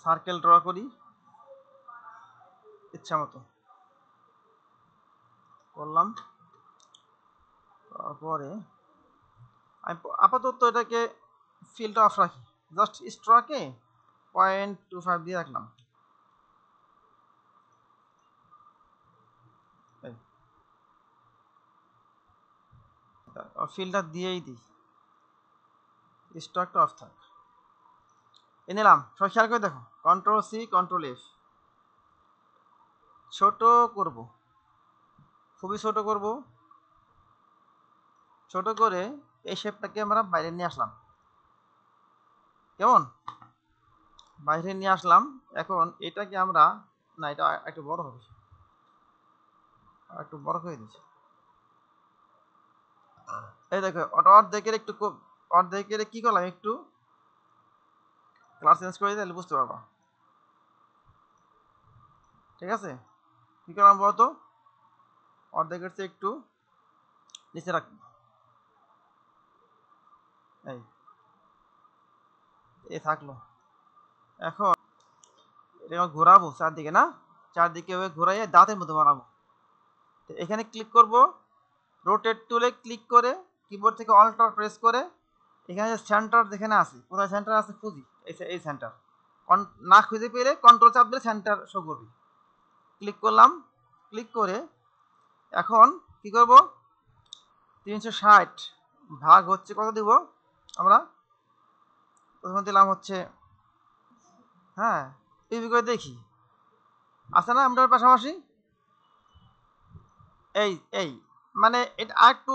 Circle draw করি ইচ্ছা মতো করলাম। তারপরে আমি আপাতত এটাকে ফিল্ডটা অফ রাখি, জাস্ট স্ট্রোকে 0.25 দিয়ে রাখলাম। ফিল্ডটা দিয়েই দিই, স্ট্রোকটা অফ থাক। এ নিলাম, সবাই খেয়াল করে দেখো, কন্ট্রোল সি কন্ট্রোল এফ, ছোট করব, খুবই ছোট করব। ছোট করে এই শেপটাকে আমরা বাইরে নিয়ে আসলাম, কেমন বাইরে নিয়ে আসলাম। এখন এটাকে আমরা, না এটা একটু বড় হবে, একটু বড় করে দিচ্ছি। এই দেখো অর্ধেকের একটু অর্ধেকের কি করলাম, একটু কালার চেঞ্জ করে দিলে বুঝতে পারবা। ঠিক আছে, কি করলাম বলতো, অর্ধেকের চেয়ে একটু নিচে রাখ, এই থাকলো। এখন এটা ঘোরাবো চারদিকে, না চারদিকে ঘোরাইয়ে দাঁতের মধ্যে বানাবো। তো এখানে ক্লিক করব, রোটেট টুলে ক্লিক করে কিবোর্ড থেকে অল্টার প্রেস করে এখানে সেন্টার যেখানে আছে, কোথায় সেন্টার আছে খুঁজি, এই সেন্টার না খুঁজে পেলে কন্ট্রোল চাপ দিলে সেন্টার শো করবে। ক্লিক করলাম, ক্লিক করে এখন কি করব, 360 ভাগ হচ্ছে কত দিব আমরা, প্রথমে দিলাম হচ্ছে, হ্যাঁ টিভি করে দেখি আছে না আমরা পাশাপাশি, এই এই মানে এটা আর একটু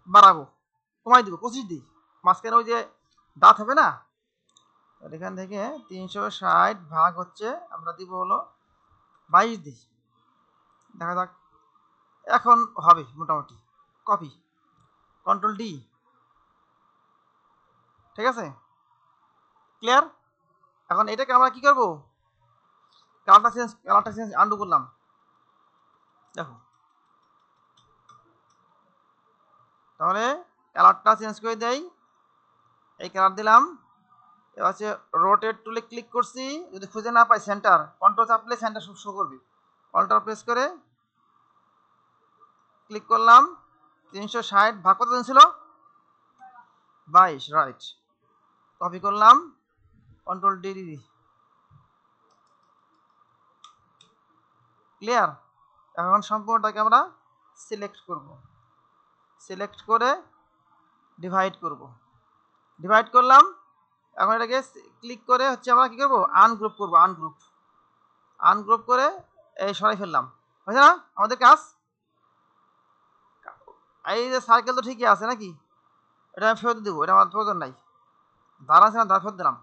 বাড়াবো, কমাই দিব 25 দিই, মাঝখানে ওই যে দাঁত হবে না, এখান থেকে 360 ভাগ হচ্ছে আমরা দিব হলো 22 দিই, দেখা যাক এখন হবে মোটামুটি। কপি, কন্ট্রোল ডি, ঠিক আছে ক্লিয়ার। এখন এটাকে আমরা কি করব, কালারটা চেঞ্জ আন্ডু করলাম, দেখো তাহলে কালারটা চেঞ্জ করে দেই, এই কালার দিলাম। এবার হচ্ছে রোটেট টুলে ক্লিক করছি, যদি খুঁজে না পাই সেন্টার কন্ট্রোল চাপলে সেন্টার শো করবে, অল্টার প্রেস করে ক্লিক করলাম, 360 ভাগ কত ছিল 22, রাইট, কপি করলাম, কন্ট্রোল ডি দিই, ক্লিয়ার। এখন সম্পূর্ণটাকে আমরা সিলেক্ট করব, সিলেক্ট করে ডিভাইড করব, ডিভাইড করলাম। এখন এটাকে ক্লিক করে হচ্ছে আমরা কি করব, আনগ্রুপ করব, আনগ্রুপ করে এই সরাই ফেললাম, হয়েছে না আমাদের কাজ। এই যে সার্কেল তো ঠিকই আছে নাকি, এটা আমি ফেরত দেবো, এটা আমার প্রয়োজন নাই, ধার আছে না ধার ফেরত দিলাম,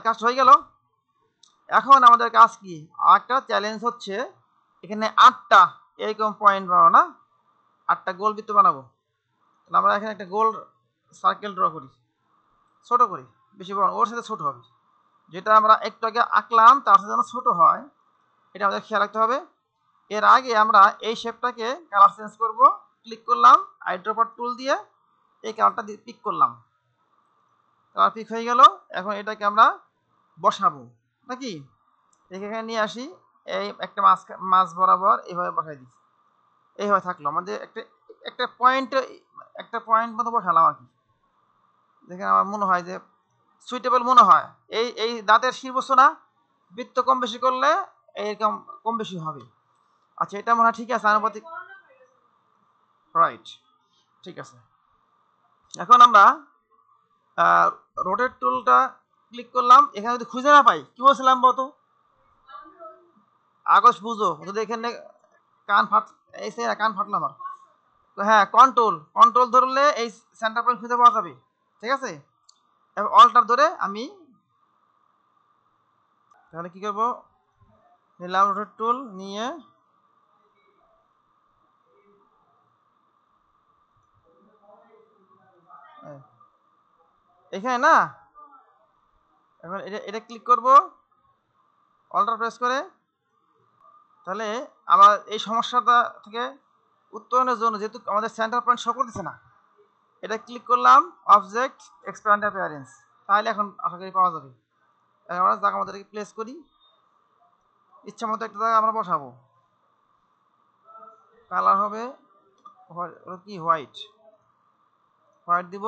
কাজটা হয়ে গেল। এখন আমাদের কাজ কি, একটা চ্যালেঞ্জ হচ্ছে এখানে 8টা এরকম পয়েন্ট বানাবো, না 8টা গোল বৃত্ত বানাবো। তাহলে আমরা এখানে একটা গোল সার্কেল ড্র করি, ছোট করি, বেশি বড় ওর সাথে ছোট হবে, যেটা আমরা একটু আগে আঁকলাম তার সাথে যেন ছোট হয়, এটা আমাদের খেয়াল রাখতে হবে। এর আগে আমরা এই শেপটাকে কালার চেঞ্জ করব, ক্লিক করলাম আইড্রপার টুল দিয়ে এই কালারটা দিয়ে পিক করলাম, কালার পিক হয়ে গেল। এখন এটাকে আমরা বসাবো নাকি, এখানে নিয়ে আসি, এই একটা মাছ বরাবর এইভাবে বসাই দিই, এইভাবে থাকলো আমাদের একটা একটা পয়েন্ট, একটা পয়েন্ট মতো বসালাম আর কি, যেখানে আমার মনে হয় যে সুইটেবল মনে হয়। এই দাঁতের শীর্ষ না বৃত্ত কম বেশি করলে এইরকম কম বেশি হবে। আচ্ছা এটা মনে হয় ঠিক আছে, আনুপাতিক, রাইট, ঠিক আছে। এখন আমরা রোটেট টুলটা ক্লিক করলাম, এখানে যদি খুঁজে না পাই কি বলছিলাম বলতো, আগস বুঝো যদি এখানে কান ফাটলো আমার, হ্যাঁ কন্ট্রোল কন্ট্রোল ধরলে এই সেন্টার পয়েন্ট খুঁজে পাওয়া যাবে, ঠিক আছে। এবার অল্টার ধরে আমি তাহলে কি করবো, নিলাম রোটেট টুল নিয়ে এখানে না, এখন এটা ক্লিক করব অল্টার প্রেস করে, তাহলে আমার এই সমস্যাটা থেকে উত্তরণের জন্য যেহেতু আমাদের সেন্টার পয়েন্ট শো করতেছে না, এটা ক্লিক করলাম অবজেক্ট এক্সপ্যান্ড অ্যাপিয়ারেন্স, তাহলে এখন আশা করি পাওয়া যাবে। আমরা জায়গা আমাদেরকে প্লেস করি, ইচ্ছা মতো একটা জায়গা আমরা বসাবো। কালার হবে কি হোয়াইট, হোয়াইট দিব।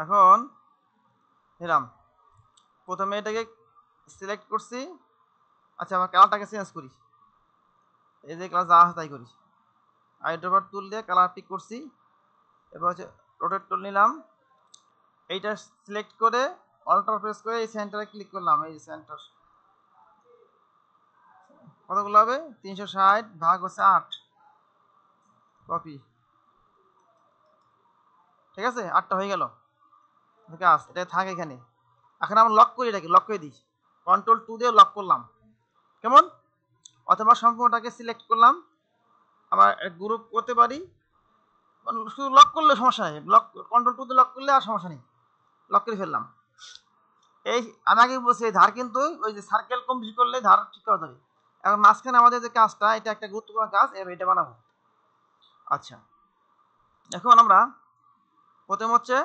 এখন এরাম প্রথমে এটাকে সিলেক্ট করছি। আচ্ছা আমার কালারটাকে চেঞ্জ করি, এই যে কালার যা আছে তাই করি। আইড্রোভার টুল দিয়ে কালার পিক করছি, এবার হচ্ছে রোটেট টুল নিলাম, এইটা সিলেক্ট করে অল্টার প্রেস করে এই সেন্টারে ক্লিক করলাম। এই সেন্টার কতগুলো হবে? 360 ভাগ হচ্ছে 8, কপি। ঠিক আছে, 8টা হয়ে গেল। কাজ এটা থাকে এখানে। এখন আমরা লক করি, এটাকে লক করে দিই, কন্ট্রোল 2 দিয়ে লক করলাম। কেমন? অথবা সম্পূর্ণটাকে সিলেক্ট করলাম, আবার গ্রুপ করতে পারি, শুধু লক করলে সমস্যা নেই, লক কন্ট্রোল 2 দিয়ে লক করলে আর সমস্যা নেই, লক করে ফেললাম। এই আমি আগে বলছি এই ধার কিন্তু ওই যে সার্কেল কমপ্লিট করলে ধার ঠিক করা যাবে। এখন মাঝখানে আমাদের যে কাজটা, এটা একটা গুরুত্বপূর্ণ কাজ, এটা বানাবো। আচ্ছা এখন আমরা প্রথম হচ্ছে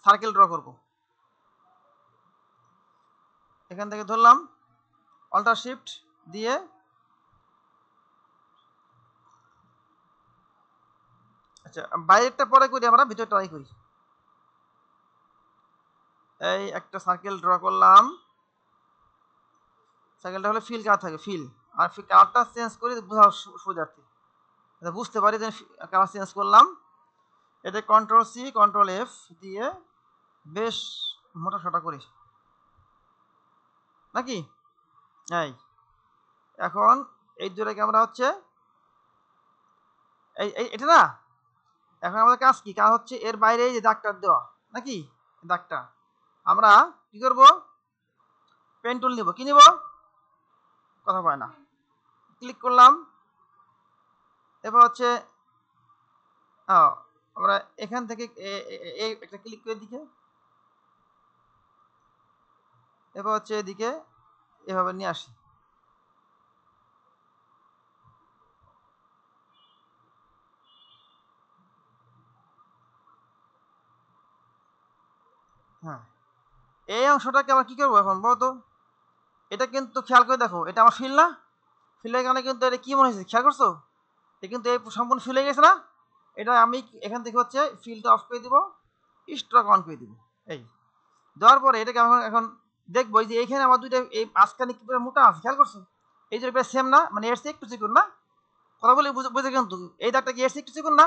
সার্কেল ড্র করব। এখান থেকে ধরলাম, অল্টার শিফট দিয়ে আচ্ছা বাইরেরটা পরে করি, আমরা ভিতরে ট্রাই করি। এই একটা সার্কেল ড্র করলাম, সার্কেলটা হলে ফিল কালার থাকে, ফিল আর কালারটা চেঞ্জ করি বোঝার সুবিধার্থে, বুঝতে পারি যে কালার চেঞ্জ করলাম। এটা কন্ট্রোল সি কন্ট্রোল এফ দিয়ে বেশ মোটা সোটা করি নাকি। এই এখন এই দুটাকে আমরা হচ্ছে এটা না, এখন আমাদের কাজ কি? কাজ হচ্ছে এর বাইরে এই যে দাগটা দেওয়া নাকি, দাগটা আমরা কি করব? পেন টুল নিব। কি নিব? কথা পায় না। ক্লিক করলাম, এবার হচ্ছে আমরা এখান থেকে একটা ক্লিক করে দিকে, এবার হচ্ছে এদিকে এভাবে নিয়ে আসি। হ্যাঁ, এই অংশটাকে আমরা কি করবো এখন বলতো? এটা কিন্তু খেয়াল করে দেখো, এটা আমার ফিল না, ফিলের কারণে কিন্তু এটা কি মনে হয়েছে খেয়াল করছো? এটা কিন্তু এই সম্পূর্ণ ফিল হয়ে গেছে না। এটা আমি এখান থেকে হচ্ছে ফিলটা অফ করে দিব, স্ট্রোক অন করে দিব। এই দেওয়ার পরে এটাকে এখন দেখবো যে এইখানে আমার দুইটা এই মাঝখানে কি করে মোটা আছে খেয়াল করছো? এই যে সেম না, মানে এর চেয়ে একটু চিকন না, কথা বলে বুঝে কিন্তু এই দাগটা কি এর চেয়ে একটু চিকন না,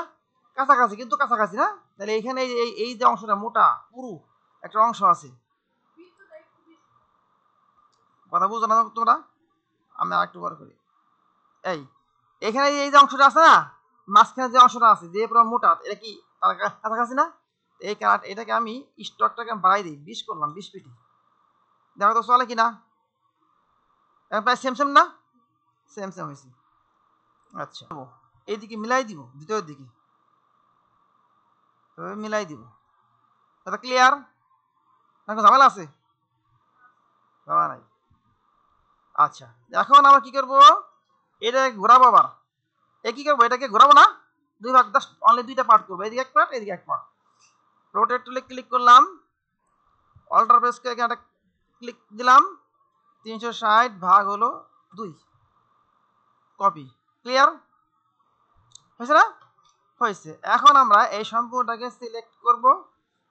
কাছাকাছি কিন্তু কাছাকাছি না। তাহলে এইখানে এই যে অংশটা মোটা পুরু একটা অংশ আছে, কথা বুঝো না তোমরা? আমি আরেকটু বড় করি। এই এখানে এই যে অংশটা আছে না, মাঝখানে যে অংশটা আছে যে পুরো মোটা, এটা কি তার কাছাকাছি না? এই কাঠ এটাকে আমি স্টকটাকে বাড়াই দিই, 20 করলাম, 20 পিটি। দেখো তো চলে কিনা, প্রায় সেম সেম না, সেম সেম হয়েছে। আচ্ছা এইদিকে মিলাই দিব, ভিতরের দিকে মিলাই দিব। এটা ক্লিয়ার? এখন ঝামেলা আছে? ঝামেলা নাই। আচ্ছা এখন আমরা কি করব? এটা ঘোরাবো আবার। এ কি করবো? এটাকে ঘোরাবো না, দুই ভাগ, জাস্ট অনলি দুইটা পার্ট করবো, এদিকে এক পার্ট এদিকে এক পার্ট। রোটেট টুলে ক্লিক করলাম, অল্টার প্রেস করে এখানে একটা ক্লিক দিলাম, 360 ভাগ হলো 2, কপি। ক্লিয়ার হয়েছে না? হয়েছে। এখন আমরা এই সম্পূর্ণটাকে সিলেক্ট করব,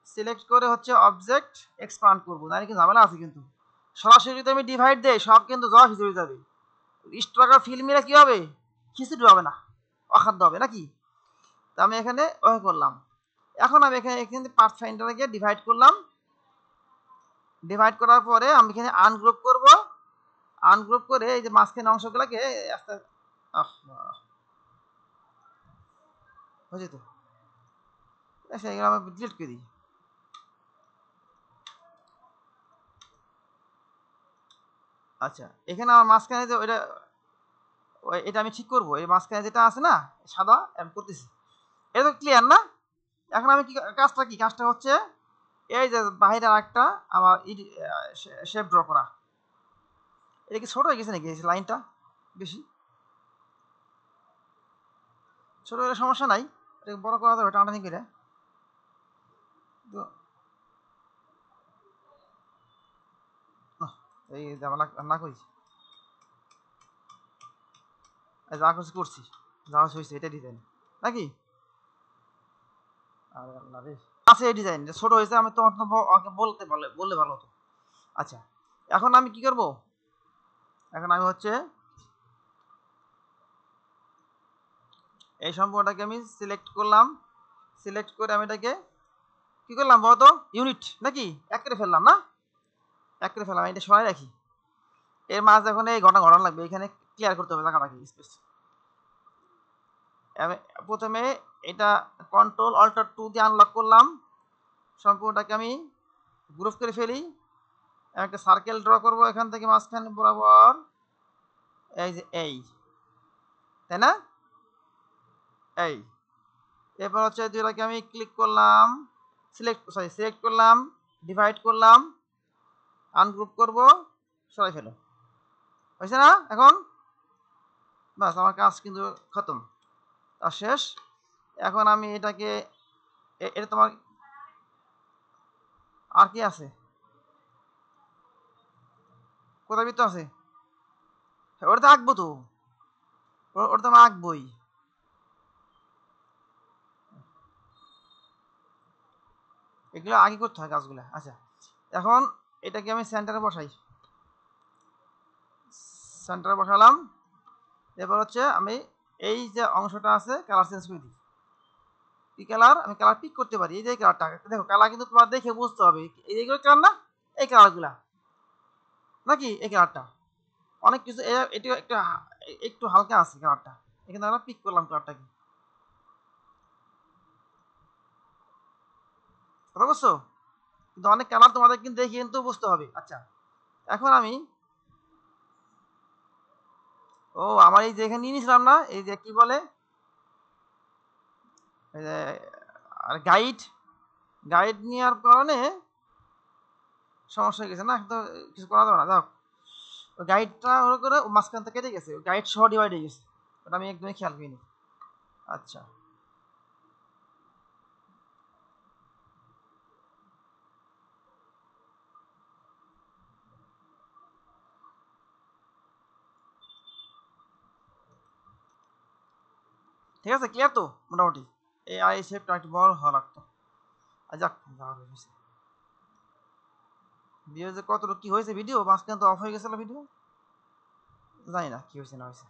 সিলেক্ট করে হচ্ছে অবজেক্ট এক্সপান্ড করব। জানি কি ঝামেলা আছে কিন্তু, সরাসরি যদি আমি ডিভাইড দেই সব কিন্তু জবা খিচুড়ি যাবে, স্ট্রাকার ফিল মিলে কি হবে? খিচুড়ি হবে না, অখাদ্য হবে নাকি। তো আমি এখানে ওই করলাম। এখন আমি এখানে পার্ট ফাইন্ডারে গিয়ে ডিভাইড করলাম, ডিভাইড করার পরে আমি এখানে আনগ্রুপ করব, আনগ্রুপ করে এই যে মাঝখানে অংশগুলোকে আস্তে হয়েছে তো, আচ্ছা এগুলো আমি ডিলিট করে দিই। আচ্ছা এখানে আমার মাঝখানে যে ওইটা, এটা আমি ঠিক করবো, এই মাঝখানে যেটা আছে না সাদা, আমি করতেছি। এটা তো ক্লিয়ার না? এখন আমি কি কাজটা, কি কাজটা হচ্ছে এই যে বাহিরে একটা আমার শেপ ড্র করা। এটা কি ছোট হয়ে গেছে নাকি লাইনটা বেশি? ছোট হলে সমস্যা নাই, এটা বড় করা যাবে টানাটানি করে। এই না করি, যা করছি করছি, যা হয়েছে এটা ডিজাইন নাকি? আরে আল্লাহ রে, আছে এই ডিজাইন ছোট হয়েছে, আমি তোমার আমাকে বললে ভালো হতো। আচ্ছা, এখন আমি কি করব? এখন আমি হচ্ছে এই সম্পূর্ণটাকে আমি সিলেক্ট করলাম, সিলেক্ট করে আমি এটাকে কি করলাম বলতো, ইউনিট নাকি এক করে ফেললাম না, এক করে ফেললাম, এটা সরাই রাখি। এর মাঝে এখন এই ঘটনা লাগবে, এখানে ক্লিয়ার করতে হবে জায়গাটাকে স্পেস। আমি প্রথমে এটা কন্ট্রোল অল্টার 2 দিয়ে আনলক করলাম, সম্পূর্ণটাকে আমি গ্রুপ করে ফেলি, একটা সার্কেল ড্র করব এখান থেকে মাঝখানে বরাবর, এই যে এই, তাই না? এই, এরপর হচ্ছে দুইটাকে আমি ক্লিক করলাম, সিলেক্ট করলাম, ডিভাইড করলাম, আনগ্রুপ করব, সরাই ফেলো, হয়েছে না? এখন বাস আমার কাজ কিন্তু খতম, আর শেষ। এখন আমি এটাকে এটা তোমার আর কি আছে, কোথায় বৃত্ত আছে? ওটা তো আঁকবো তো, ওটা তো আমি আঁকবোই। এগুলো আগে করতে হয় কাজগুলো। আচ্ছা, এখন এটাকে আমি সেন্টারে বসাই, সেন্টারে বসালাম। এরপর হচ্ছে আমি এই যে অংশটা আছে কালার চেঞ্জ করে দিই। কি কালার? আমি কালার পিক করতে পারি, এই যে কালারটা দেখো, কালার কিন্তু তোমার দেখে বুঝতে হবে এইগুলো কালার না, এই কালারগুলা নাকি এই কালারটা অনেক কিছু, এটা একটা একটু হালকা আছে কালারটা, এখানে আমরা পিক করলাম কালারটাকে, কথা বুঝছো? কিন্তু অনেক কালার তোমাদের কিন্তু দেখে কিন্তু বুঝতে হবে। আচ্ছা, এখন আমি আমার এই যে এখানে নিয়ে নিয়েছিলাম না, এই যে কি বলে, এই যে আর গাইড, গাইড নেওয়ার কারণে সমস্যা হয়ে গেছে না, তো কিছু করা যাবে না, যাও গাইডটা ওর করে মাঝখান থেকে কেটে গেছে, গাইড সহ ডিভাইড হয়ে গেছে, ওটা আমি একদমই খেয়াল করিনি। আচ্ছা, ঠিক আছে, ক্লিয়ার তো মোটামুটি। এই শেপটা একটু বড় হওয়া লাগতো। আর যাক, যা হয়েছে ভিডিও যে কতটুকু কি হয়েছে, ভিডিও মাঝখানে তো অফ হয়ে গেছিল ভিডিও, জানি না কি হয়েছে না হয়েছে।